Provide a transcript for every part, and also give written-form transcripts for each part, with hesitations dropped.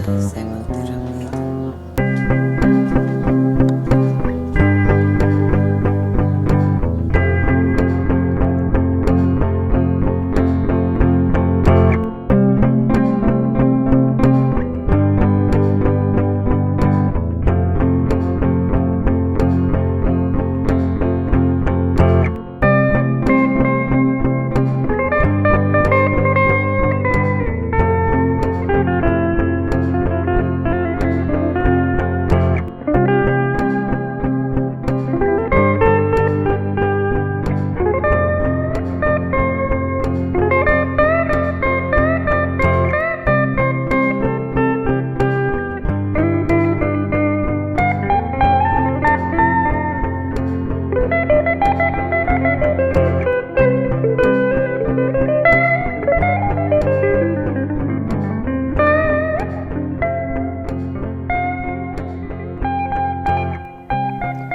да земат терапијата.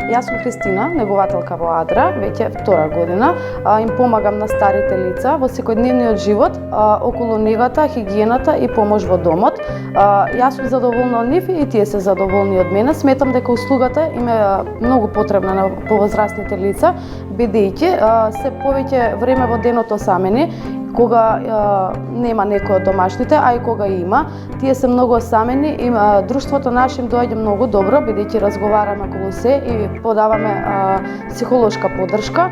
Јас сум Христина, негователка во Адра, веќе втора година. Им помагам на старите лица во секојдневниот живот, околу негата, хигиената и помош во домот. Јас сум задоволна од нив и тие се задоволни од мене. Сметам дека услугата им е многу потребна на повозрастните лица, бидејќи се повеќе време во денот осамени, кога нема некој од домашните, а и кога има. Тие се многу осамени и друштвото наше им доаѓа многу добро, бидејќи разговараме околу се и подаваме психолошка поддршка.